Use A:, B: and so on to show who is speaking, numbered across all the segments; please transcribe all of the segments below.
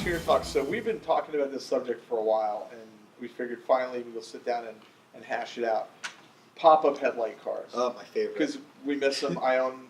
A: TunerTalk. So we've been talking about this subject for a while, and we figured finally we'll sit down and hash it out. Pop-up headlight cars.
B: Oh, my favorite.
A: Because we miss them. I own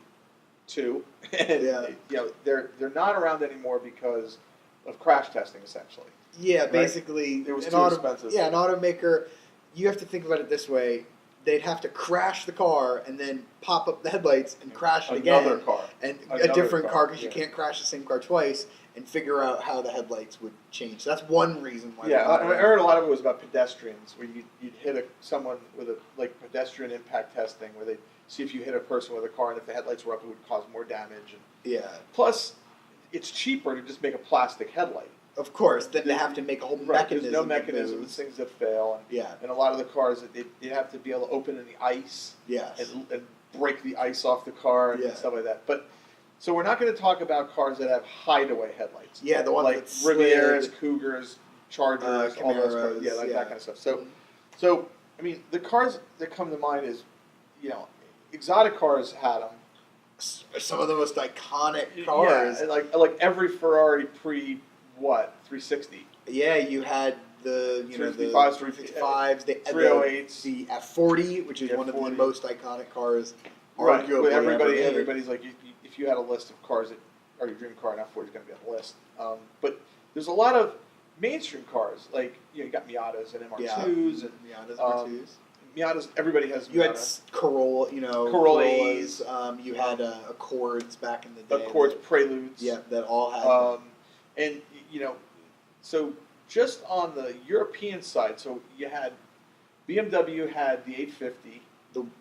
A: two. And,
B: Yeah.
A: You know, they're not around anymore because of crash testing, essentially.
B: Yeah,
A: right?
B: basically,
A: It was too expensive.
B: Yeah, an automaker. You have to think about it this way: they'd have to crash the car and then pop up the headlights and crash it again.
A: Another car.
B: And
A: Another
B: a different car because
A: yeah.
B: you can't crash the same car twice and figure out how the headlights would change. So that's one reason why.
A: Yeah, I heard a lot of it was about pedestrians, where you'd hit someone with a pedestrian impact testing, where they see if you hit a person with a car, and if the headlights were up, it would cause more damage. And
B: yeah.
A: plus, it's cheaper to just make a plastic headlight.
B: Of course, then they have to make a whole mechanism.
A: There's no mechanism. It's things that fail. And,
B: yeah.
A: And a lot of the cars, they have to be able to open in the ice.
B: Yes.
A: And break the ice off the car and stuff like that. But so we're not going to talk about cars that have hideaway headlights.
B: Yeah, the ones
A: like
B: that slid,
A: Rivieras, Cougars, Chargers, all those cars.
B: Camaros,
A: Yeah, like that kind of stuff. So I mean, the cars that come to mind is, you know, exotic cars had them.
B: Some of the most iconic cars.
A: Yeah, like every Ferrari pre 360.
B: Yeah, you had the
A: 355s,
B: 355s, the
A: 308s,
B: the F40, which is one of the most iconic cars. Arguably,
A: everybody's like, if you had a list of cars that are your dream car, an F40 is going to be on the list. But there's a lot of mainstream cars, like you got Miatas and MR2s and
B: Miatas, MR2s.
A: Miatas, everybody has Miata.
B: You had Corolla,
A: Corollas.
B: You had Accords back in the day.
A: Accords, Preludes.
B: Yeah, that all had.
A: And so just on the European side, so you had BMW had the 850,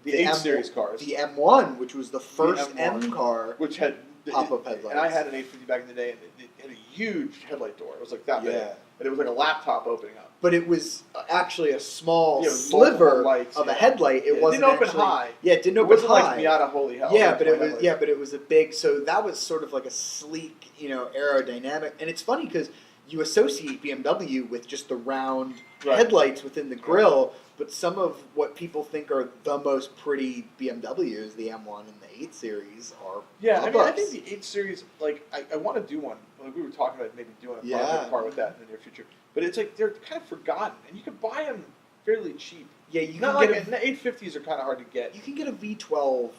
A: the 8 Series cars,
B: the M1, which was the first M car,
A: which had
B: pop-up headlights.
A: And I had an 850 back in the day, and it had a huge headlight door. It was like that big, but it was like a laptop opening up.
B: But it was actually a small sliver of a headlight. It wasn't
A: didn't open
B: actually,
A: high.
B: Yeah, it didn't open high.
A: It wasn't like Miata, holy hell.
B: Yeah, but it was. Yeah, but it was a big. So that was sort of like a sleek, aerodynamic. And it's funny because you associate BMW with just the round headlights within the grille, but some of what people think are the most pretty BMWs, the M1 and the 8 Series, are
A: I think the 8 Series, like, I want to do one. Like we were talking about maybe doing a project car with that in the near future. But it's like they're kind of forgotten, and you can buy them fairly cheap. Yeah, you can get the 850s are kind of hard to get.
B: You can get a V12,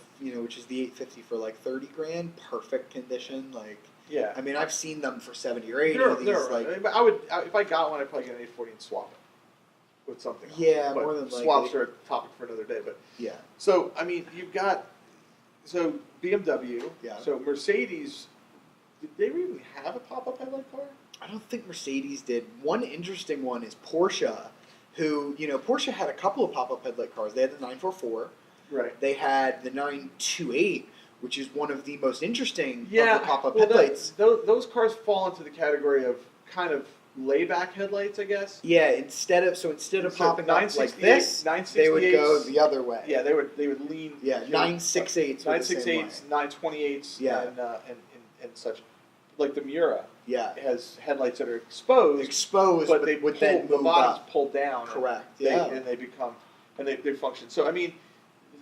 B: which is the 850 for like $30,000, perfect condition, like.
A: Yeah,
B: I mean, I've seen them for 70 or 80.
A: They're right. But I would, if I got one, I'd probably get an 840 and swap it with something else.
B: Yeah,
A: but
B: more than likely.
A: Swaps are a topic for another day. But
B: yeah.
A: So I mean, you've got BMW.
B: Yeah.
A: So Mercedes, did they even have a pop-up headlight car?
B: I don't think Mercedes did. One interesting one is Porsche, who Porsche had a couple of pop-up headlight cars. They had the 944.
A: Right.
B: They had the 928. Which is one of the most interesting of the pop-up headlights.
A: Those cars fall into the category of kind of layback headlights, I guess.
B: Yeah, instead of popping up like this, they would go the other way.
A: Yeah, they would lean.
B: Yeah, 968s,
A: 968s, 928s, and such. Like the Miura.
B: Yeah,
A: it has headlights that are exposed, but they would then the bottom's pulled down.
B: Correct.
A: And they become they function. So I mean,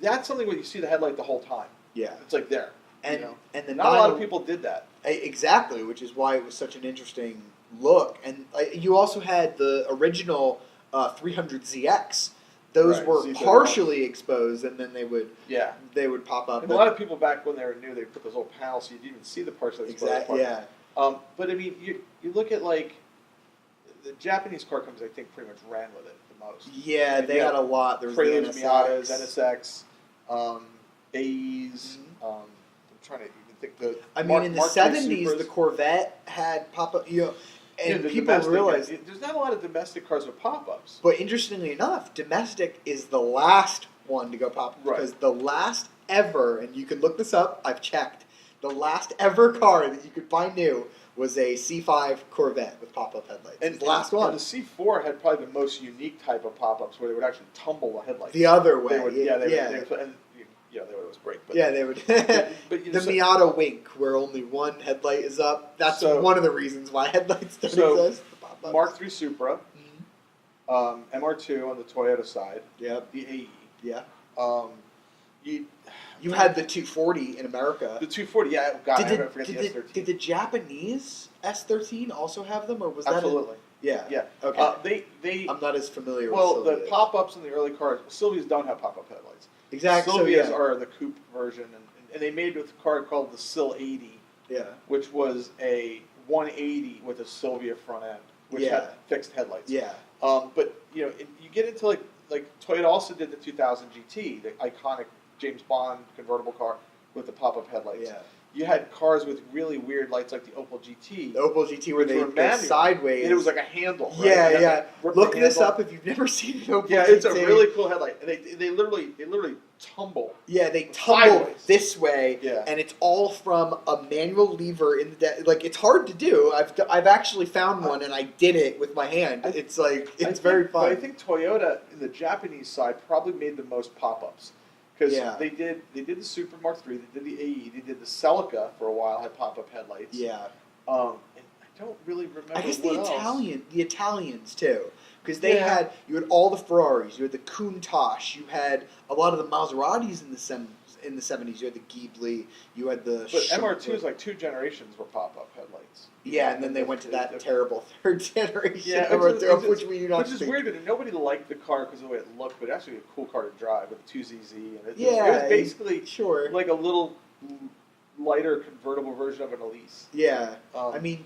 A: that's something where you see the headlight the whole time.
B: Yeah,
A: it's like there,
B: and
A: not a lot of people did that.
B: Exactly, which is why it was such an interesting look. And you also had the original 300ZX. Those were partially exposed, and then they would pop up.
A: And a lot of people back when they were new, they put those little panels so you didn't even see the partially exposed part.
B: Yeah.
A: But I mean, you look at like the Japanese car companies. I think pretty much ran with it the most.
B: Yeah, they had a lot. There was
A: Preludes,
B: the
A: Miatas, NSX. AEs. I'm trying to even think.
B: In the 70s, the Corvette had pop-up. And people realize
A: there's not a lot of domestic cars with pop-ups.
B: But interestingly enough, domestic is the last one to go pop-up because the last ever, and you can look this up. I've checked. The last ever car that you could find new was a C5 Corvette with pop-up headlights.
A: And the last one. And the C4 had probably the most unique type of pop-ups where they would actually tumble the headlights.
B: The other way.
A: They would always break. But,
B: they would. The Miata wink, where only one headlight is up. That's one of the reasons why headlights don't exist.
A: Mark III Supra, MR2 on the Toyota side.
B: Yeah.
A: The AE.
B: Yeah.
A: You
B: You had the 240 in America.
A: The 240, yeah. God, I forget the S13.
B: Did the Japanese S13 also have them, or was that?
A: Absolutely.
B: Yeah.
A: Yeah.
B: Okay.
A: They.
B: I'm not as familiar.
A: Well,
B: with
A: the pop-ups in the early cars. Sylvias don't have pop-up headlights.
B: Exactly.
A: Sylvias are the coupe version, and they made with a car called the Syl 80.
B: Yeah.
A: Which was a 180 with a Sylvia front end, which had fixed headlights.
B: Yeah.
A: But you get into like Toyota also did the 2000 GT, the iconic James Bond convertible car with the pop-up headlights.
B: Yeah.
A: You had cars with really weird lights like the Opel GT.
B: The Opel GT where they go sideways.
A: And it was like a handle. Right?
B: Yeah. Look this up if you've never seen an Opel GT.
A: Yeah, it's a really cool headlight. And they literally tumble.
B: Yeah, they tumble
A: sideways.
B: This way.
A: Yeah.
B: And it's all from a manual lever in the like it's hard to do. I've actually found one and I did it with my hand. It's very fun.
A: But I think Toyota in the Japanese side probably made the most pop-ups. Because they did the Super Mark III, they did the AE, they did the Celica for a while, had pop-up headlights.
B: Yeah.
A: And I don't really remember.
B: I guess
A: the
B: Italians too, because you had all the Ferraris, you had the Countach, you had a lot of the Maseratis in the 70s. You had the Ghibli, you had the.
A: But MR2s like 2 generations were pop-up headlights.
B: Yeah, and then they went to that terrible third generation.
A: Yeah,
B: which
A: is weird that nobody liked the car because of the way it looked, but actually a cool car to drive with the 2ZZ. And it was basically like a little lighter convertible version of an Elise.
B: Yeah, I mean,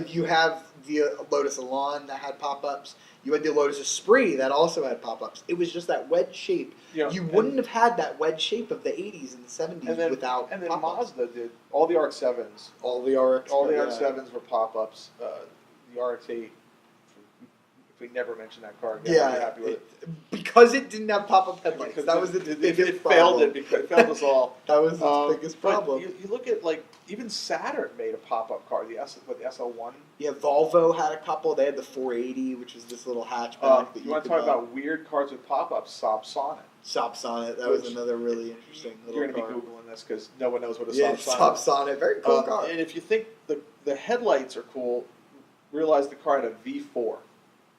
B: you have the Lotus Elan that had pop-ups. You had the Lotus Esprit that also had pop-ups. It was just that wedge shape. You wouldn't have had that wedge shape of the 80s and the 70s without
A: And then
B: pop-ups.
A: Mazda did all the RX-7s.
B: All the
A: RX-7s were pop-ups. The RX-8, if we never mention that car again, I'd be happy with it.
B: Because it didn't have pop-up headlights.
A: Because
B: that was the biggest
A: problem.
B: It
A: failed us all.
B: That was its biggest problem.
A: You look at, even Saturn made a pop-up car, the SL1.
B: Yeah, Volvo had a couple. They had the 480, which was this little hatchback.
A: You want to talk about weird cars with pop-ups? Saab Sonnet.
B: Saab Sonnet. That was another really interesting little car.
A: You're going to be Googling this because no one knows what a
B: Saab Sonnet is. Saab Sonnet. Very cool car.
A: And if you think the headlights are cool, realize the car had a V4.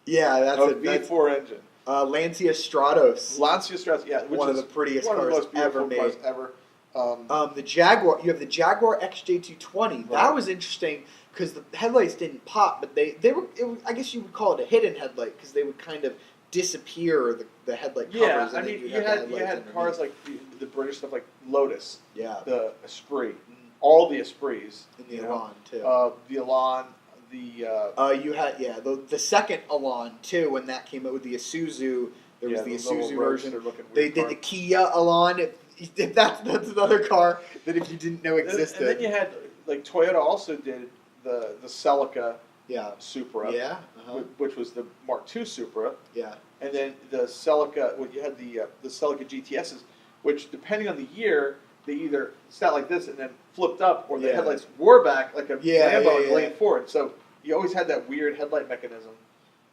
B: Yeah, that's
A: a V4 engine.
B: Lancia Stratos.
A: Lancia Stratos, yeah.
B: Which one of the prettiest cars ever made.
A: Cars ever.
B: The Jaguar, you have the Jaguar XJ220. Right. That was interesting because the headlights didn't pop, but they were. I guess you would call it a hidden headlight because they would kind of disappear the headlight covers.
A: Yeah, I mean, you had cars like the British stuff like Lotus.
B: Yeah.
A: The Esprit, all the Esprits.
B: And the Elan too.
A: The Elan.
B: You had the second Elan too when that came out with the Isuzu. There was the Isuzu version. They did the Kia Elan. If that's another car that if you didn't know existed.
A: And then you had Toyota also did the Celica Supra.
B: Yeah.
A: Which was the Mark II Supra.
B: Yeah.
A: And then the Celica. Well, you had the Celica GTSs, which depending on the year, they either sat like this and then flipped up, or the headlights were back like a Lambo leaned forward. So you always had that weird headlight mechanism.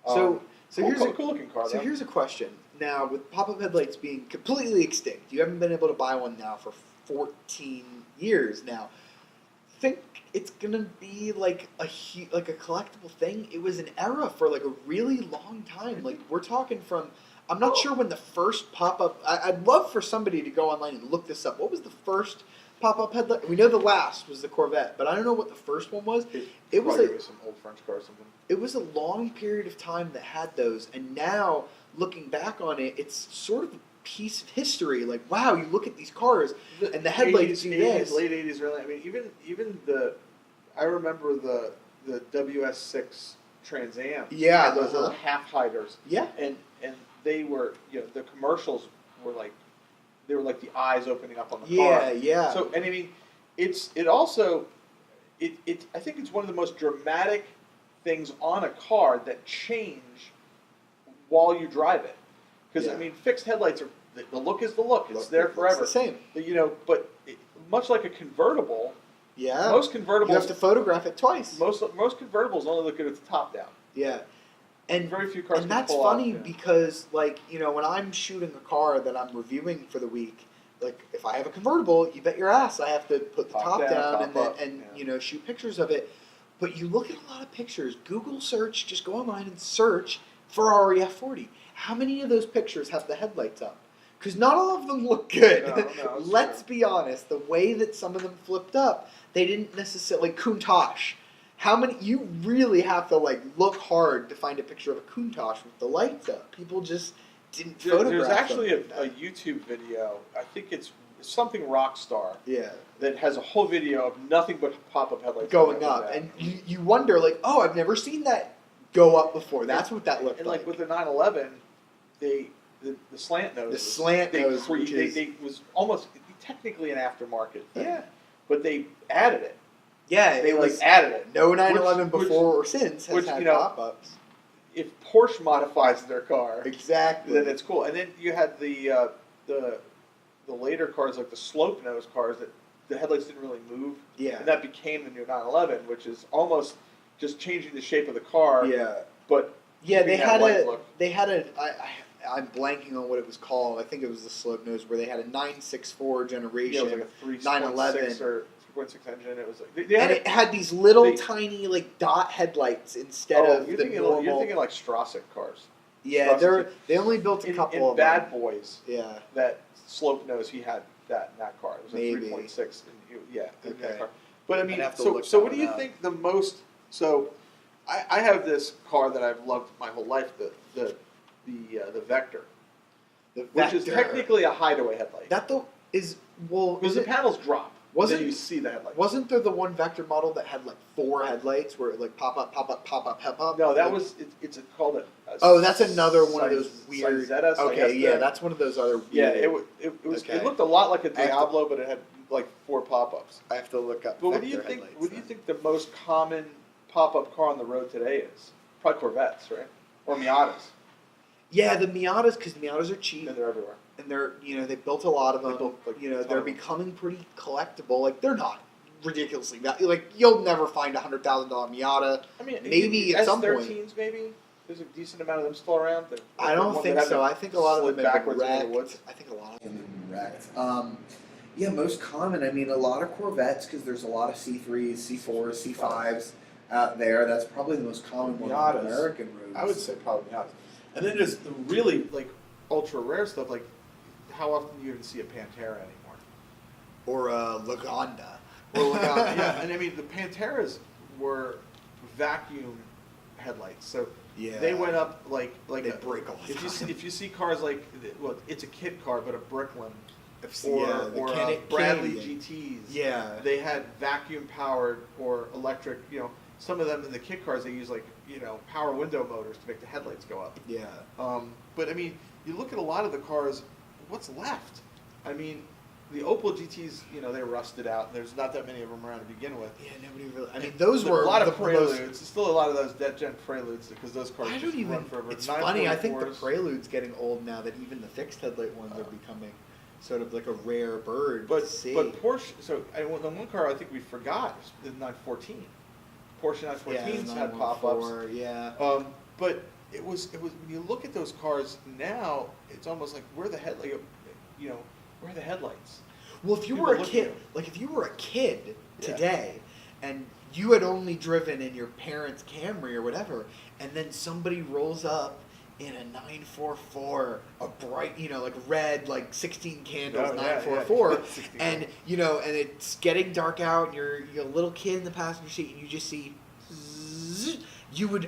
B: So here's a
A: cool looking car.
B: So here's a question. Now with pop-up headlights being completely extinct, you haven't been able to buy one now for 14 years now. Think it's gonna be like a collectible thing? It was an era for like a really long time. Like we're talking from. I'm not sure when the first pop-up. I'd love for somebody to go online and look this up. What was the first pop-up headlight? We know the last was the Corvette, but I don't know what the first one was. It was
A: some old French car or something.
B: It was a long period of time that had those, and now looking back on it, it's sort of a piece of history. Like, wow, you look at these cars and the headlights do this.
A: Late 80s, early. I mean, even I remember the WS6 Trans Am.
B: Yeah,
A: those little half hiders.
B: Yeah,
A: and they were, the commercials were like, they were like the eyes opening up on the car.
B: Yeah.
A: So, and I mean, I think it's one of the most dramatic things on a car that change while you drive it. Because, I mean, fixed headlights are, the look is the look. It's there forever.
B: It's the same.
A: But much like a convertible,
B: yeah,
A: most convertibles...
B: You have to photograph it twice.
A: Most convertibles only look at it the top down.
B: Yeah. And
A: very few cars.
B: And that's funny because, when I'm shooting a car that I'm reviewing for the week, if I have a convertible, you bet your ass I have to put the top down and shoot pictures of it. But you look at a lot of pictures. Google search, just go online and search Ferrari F40. How many of those pictures have the headlights up? Because not all of them look good.
A: No,
B: Let's be honest. The way that some of them flipped up, they didn't necessarily... Like Countach. How many... You really have to look hard to find a picture of a Countach with the lights up. People just didn't photograph
A: There's actually
B: them.
A: a YouTube video. I think it's something Rockstar.
B: Yeah.
A: That has a whole video of nothing but pop-up headlights
B: going up. And you wonder, I've never seen that go up before. That's what that looked like.
A: And with the 911, the slant nose.
B: The slant nose,
A: they was almost technically an aftermarket thing.
B: Yeah.
A: But they added it.
B: Yeah,
A: they added it.
B: No 911 before or since has had pop-ups.
A: If Porsche modifies their car,
B: exactly,
A: then it's cool. And then you had the later cars, like the slope nose cars, that the headlights didn't really move.
B: Yeah.
A: And that became the new 911, which is almost just changing the shape of the car.
B: Yeah.
A: But
B: I'm blanking on what it was called. I think it was the slope nose where they had a 964 generation.
A: Yeah, it was like a
B: 911
A: or 3.6 engine. It was
B: it had these little tiny dot headlights instead of the normal.
A: You're thinking like Strasek cars.
B: Yeah, they only built a couple of
A: Bad
B: them.
A: Boys.
B: Yeah.
A: That slope nose, he had that in that car. It was a 3.6. In that car. But I mean, so what do you think the most? So, I have this car that I've loved my whole life, the Vector, which is technically a hideaway headlight.
B: Because
A: the panels drop. Then you see the headlight.
B: Wasn't there the one Vector model that had 4 headlights where it pop up, pop up, pop up, pop up?
A: No, that was it's called a.
B: Oh, that's another one of those weird.
A: Okay,
B: yeah, that's one of those other. Weird,
A: yeah, it was. Okay. It looked a lot like a Diablo, but it had 4 pop-ups.
B: I have to look up.
A: But what do you think? What do you think the most common pop-up car on the road today is? Probably Corvettes, right? Or Miatas.
B: Yeah, the Miatas, because the Miatas are cheap.
A: And they're everywhere.
B: And they're, they built a lot of them. They're becoming pretty collectible. They're not ridiculously valuable. You'll never find a $100,000 Miata. I mean, maybe at some point.
A: S13s, maybe. There's a decent amount of them still around.
B: I don't think so. I think a lot of them have been wrecked.
A: I
B: think a lot of them have been wrecked. Yeah, most common. I mean, a lot of Corvettes because there's a lot of C3s, C4s, C5s out there. That's probably the most common one on American roads.
A: I would say probably Miatas. And then there's the really ultra rare stuff. How often do you even see a Pantera anymore?
B: Or a Lagonda.
A: Yeah, and I mean the Panteras were vacuum headlights, so they went up they
B: break all the time.
A: If you see cars it's a kit car, but a Bricklin or Bradley GTs.
B: Yeah,
A: they had vacuum powered or electric. Some of them in the kit cars they use power window motors to make the headlights go up.
B: Yeah.
A: But I mean, you look at a lot of the cars. What's left? I mean, the Opel GTs, they rusted out. There's not that many of them around to begin with.
B: Yeah, nobody really. I mean, those were
A: a lot of Preludes. Still a lot of those dead gen Preludes because those cars run forever.
B: It's funny. I think the Prelude's getting old now that even the fixed headlight ones are becoming sort of like a rare bird.
A: But Porsche. So the one car I think we forgot is the 914. Porsche 914s had pop-ups.
B: Yeah.
A: But it was when you look at those cars now, it's almost like where are the headlights?
B: Well, if you were a kid, today, and you had only driven in your parents' Camry or whatever, and then somebody rolls up in a 944, a bright, red, 16 candles 944, and and it's getting dark out, and you're a little kid in the passenger seat, and you just see.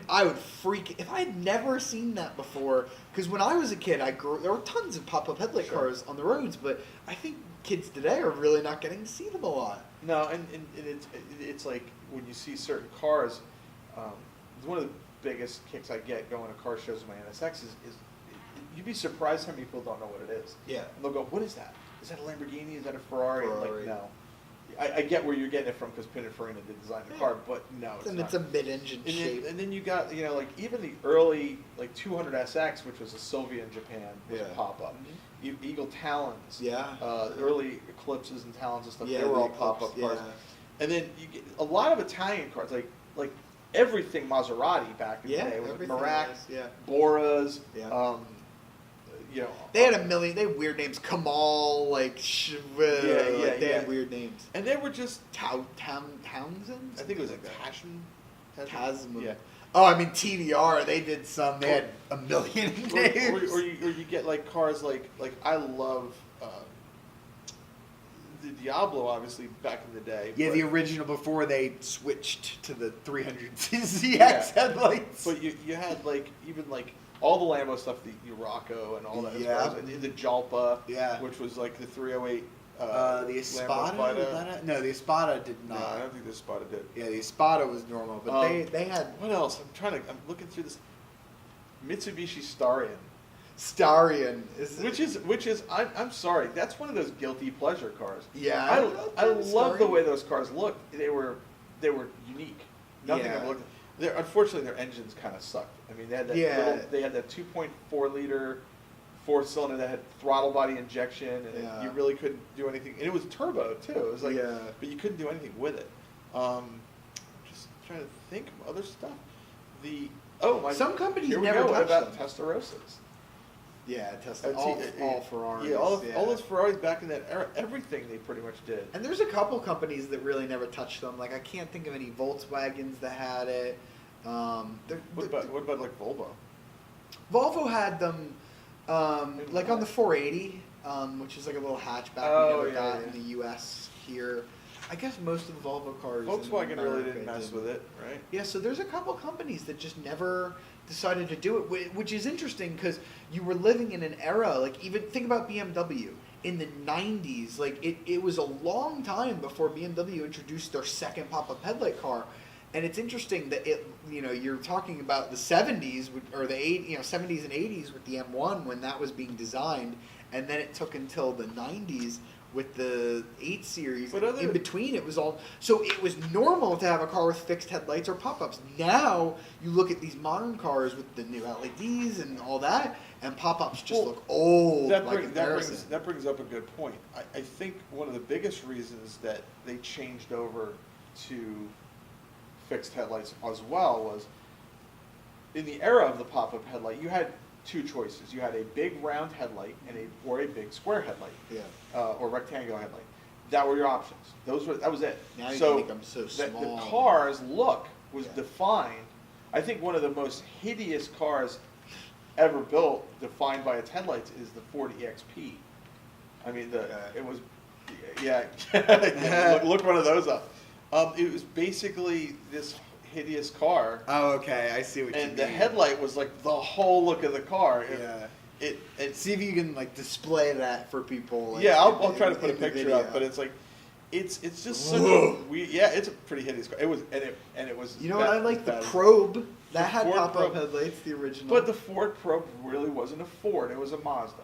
B: I would freak if I had never seen that before. Because when I was a kid, there were tons of pop-up headlight cars on the roads, but I think kids today are really not getting to see them a lot.
A: No, and it's like when you see certain cars, one of the biggest kicks I get going to car shows with my NSX is you'd be surprised how many people don't know what it is.
B: Yeah.
A: And they'll go, what is that? Is that a Lamborghini? Is that a Ferrari? No. I get where you're getting it from because Pininfarina did design the car, but no, it's not.
B: It's a mid-engine shape.
A: And then you got, even the early 200 SX, which was a Sylvia in Japan, was a pop-up. Mm-hmm. Eagle Talons, early Eclipses and Talons and stuff, they were all pop-up cars. And then you get a lot of Italian cars, like everything Maserati back in the day, with Merak, Boras,
B: they had a million. They had weird names. Kamal, they had weird names.
A: And they were just
B: Townsend.
A: I think it was Tasman.
B: Tasman.
A: Yeah.
B: Oh, I mean TVR. They did some. They had a million names.
A: Or you get like cars like I love the Diablo, obviously back in the day.
B: Yeah, the original before they switched to the 300ZX headlights.
A: But you had like even like all the Lambo stuff, the Rocco and all that.
B: Yeah.
A: And the Jalpa.
B: Yeah.
A: Which was like the 308.
B: The Espada? No, the Espada did not.
A: No, I don't think the Espada did.
B: Yeah, the Espada was normal, but they had...
A: What else? I'm looking through this. Mitsubishi Starion.
B: Starion.
A: Which is I'm sorry, that's one of those guilty pleasure cars.
B: Yeah.
A: I love the way those cars looked. They were unique. Nothing I've looked at. Unfortunately, their engines kind of sucked. I mean, they had that they had that 2.4 liter 4-cylinder that had throttle body injection, and you really couldn't do anything. And it was turbo too. It was like, but you couldn't do anything with it. Just trying to think of other stuff.
B: Some companies
A: here we
B: never
A: go. What
B: touch
A: about
B: them.
A: Testarossas?
B: Yeah, Tesla. All Ferraris.
A: Yeah, all those Ferraris back in that era, everything they pretty much did.
B: And there's a couple companies that really never touched them. Like I can't think of any Volkswagens that had it.
A: What about like Volvo?
B: Volvo had them, like on the 480, which is like a little hatchback we never got in the U.S. here. I guess most of the Volvo cars.
A: Volkswagen really didn't mess with it, right?
B: Yeah, so there's a couple companies that just never decided to do it, which is interesting because you were living in an era, like even think about BMW. In the 90s, like it was a long time before BMW introduced their second pop-up headlight car. And it's interesting that you're talking about the 70s or the 70s and 80s with the M1 when that was being designed, and then it took until the 90s with the 8 Series. But in between, it was normal to have a car with fixed headlights or pop-ups. Now you look at these modern cars with the new LEDs and all that, and pop-ups just look old.
A: That brings up a good point. I think one of the biggest reasons that they changed over to fixed headlights as well was in the era of the pop-up headlight, you had two choices. You had a big round headlight or a big square headlight, or rectangular headlight. That were your options. That was it.
B: Now you can make them so small.
A: The car's look was defined. I think one of the most hideous cars ever built, defined by its headlights, is the Ford EXP. I mean, it was, look one of those up. It was basically this hideous car.
B: Oh, okay, I see what you mean.
A: And the headlight was like the whole look of the car.
B: See if you can like display that for people. Like,
A: I'll try to put a picture up, but it's like, it's just such a weird. Yeah, it's a pretty hideous car. It was.
B: You know what? I like the Probe that had pop-up headlights, the original.
A: But the Ford Probe really wasn't a Ford. It was a Mazda.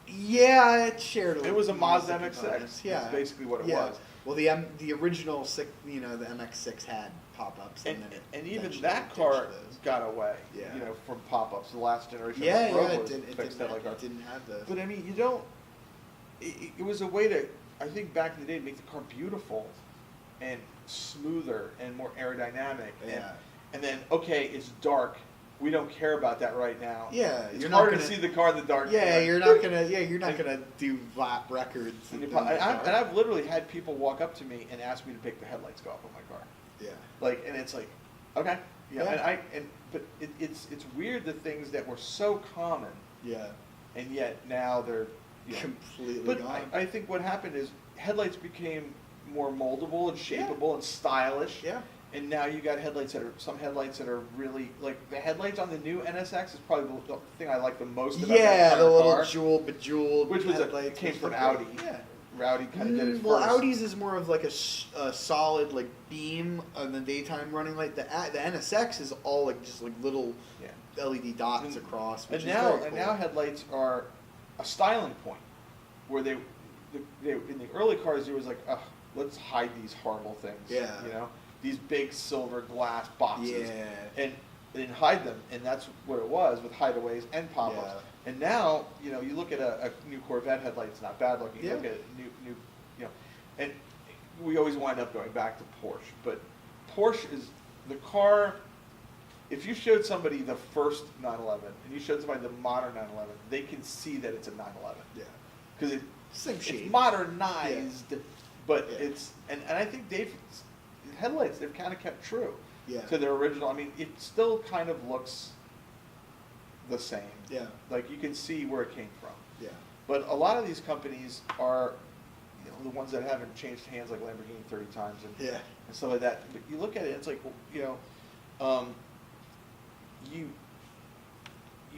B: Yeah, it shared a little.
A: It was a Mazda MX-6.
B: Yeah,
A: that's basically what it was.
B: Well, the original, the MX-6 had pop-ups,
A: and even that car got away. From pop-ups. The last generation.
B: It
A: didn't
B: have those.
A: But I mean, you don't. It was a way to, I think, back in the day, make the car beautiful, and smoother and more aerodynamic. And then it's dark. We don't care about that right now.
B: Yeah,
A: it's hard to see the car in the dark.
B: Yeah, you're not gonna do lap records.
A: And I've literally had people walk up to me and ask me to pick the headlights off of my car. Yeah. And it's like, okay, but it's weird the things that were so common. Yeah. And yet now they're
B: completely gone.
A: I think what happened is headlights became more moldable and shapeable and stylish. Yeah. And now you got some headlights that are really, like the headlights on the new NSX is probably the thing I like the most about that
B: the little
A: car,
B: bejeweled
A: which was
B: headlights.
A: Came from Audi. Yeah. Audi kind of did it
B: well,
A: first.
B: Audi's is more of like a solid like beam on the daytime running light. The NSX is all like just like little LED dots across. Which is very cool.
A: And now headlights are a styling point, where they in the early cars there was like, let's hide these horrible things. Yeah. These big silver glass boxes, and they didn't hide them, and that's what it was with hideaways and pop-ups. Yeah. And now, you look at a new Corvette headlight; it's not bad looking. You look at new, and we always wind up going back to Porsche. But Porsche is the car. If you showed somebody the first 911 and you showed somebody the modern 911, they can see that it's a 911. Yeah, because it's modernized, but it's and I think they've kind of kept true. to their original. I mean, it still kind of looks the same.
B: Yeah.
A: Like you can see where it came from.
B: Yeah.
A: But a lot of these companies are, the ones that haven't changed hands, like Lamborghini 30 times and stuff like that. But you look at it, it's like, you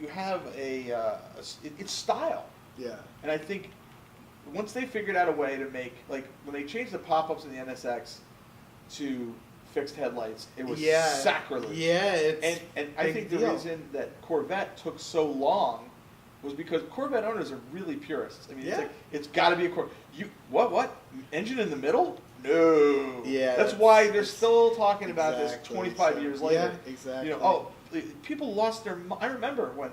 A: have it's style.
B: Yeah.
A: And I think once they figured out a way to make, like, when they changed the pop-ups in the NSX to fixed headlights, it was sacrilege.
B: Yeah,
A: and I think the reason that Corvette took so long was because Corvette owners are really purists. I mean, it's like, it's got to be a Corvette. What? Engine in the middle? No.
B: Yeah.
A: That's why they're still talking about this 25 years later.
B: Yeah, exactly.
A: People lost their. I remember when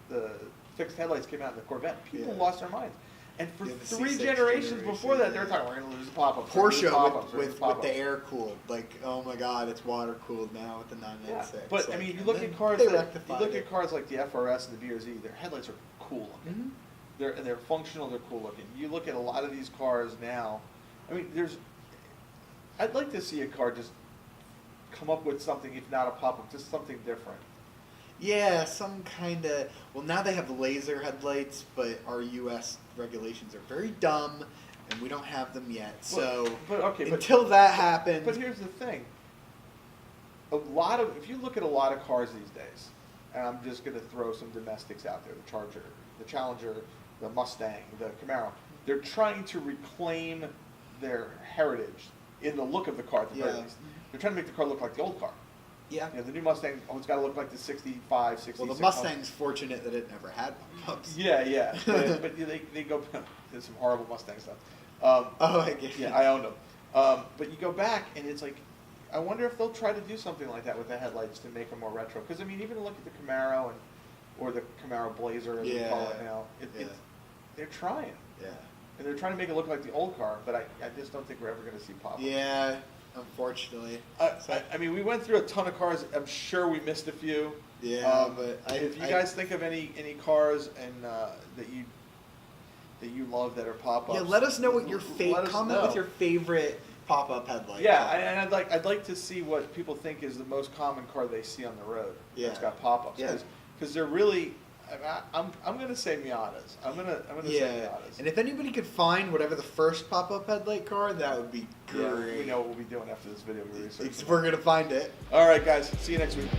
A: the fixed headlights came out in the Corvette, people lost their minds. And for
B: the
A: 3
B: C6
A: generations before that, they were talking, we're going to lose the pop-ups.
B: Porsche with the air cooled, like, oh my God, it's water cooled now with the 996.
A: Yeah, but I mean, you look at cars like the FRS and the BRZ, their headlights are cool looking. Mm-hmm. They're functional, they're cool looking. You look at a lot of these cars now. I mean, I'd like to see a car just come up with something, if not a pop-up, just something different.
B: Yeah, some kind of. Well, now they have laser headlights, but our U.S. regulations are very dumb, and we don't have them yet. So, until that happens.
A: But here's the thing: if you look at a lot of cars these days, and I'm just going to throw some domestics out there: the Charger, the Challenger, the Mustang, the Camaro. They're trying to reclaim their heritage in the look of the car. At the very least, they're trying to make the car look like the old car.
B: Yeah.
A: The new Mustang, it's got to look like the 65, 66.
B: Well, the Mustang's fortunate that it never had pop-ups.
A: Yeah. but they go, there's some horrible Mustang stuff.
B: I get it.
A: Yeah, I own them. But you go back, and it's like, I wonder if they'll try to do something like that with the headlights to make them more retro. Because, I mean, even look at the Camaro, or the Camaro Blazer, as we call it now. They're trying.
B: Yeah.
A: And they're trying to make it look like the old car, but I just don't think we're ever going to see pop-ups.
B: Yeah. Unfortunately.
A: I mean, we went through a ton of cars. I'm sure we missed a few.
B: Yeah, but
A: if you guys think of any cars and that you love that are pop-ups,
B: let us know what your comment with your favorite pop-up headlight.
A: Yeah, and I'd like to see what people think is the most common car they see on the road.
B: Yeah,
A: that's got pop-ups.
B: Yeah,
A: because they're really. I'm gonna say Miatas. I'm gonna say Miatas.
B: And if anybody could find whatever the first pop-up headlight car, that would be great.
A: Yeah, we know what we'll be doing after this video. We're
B: gonna find it.
A: All right, guys. See you next week.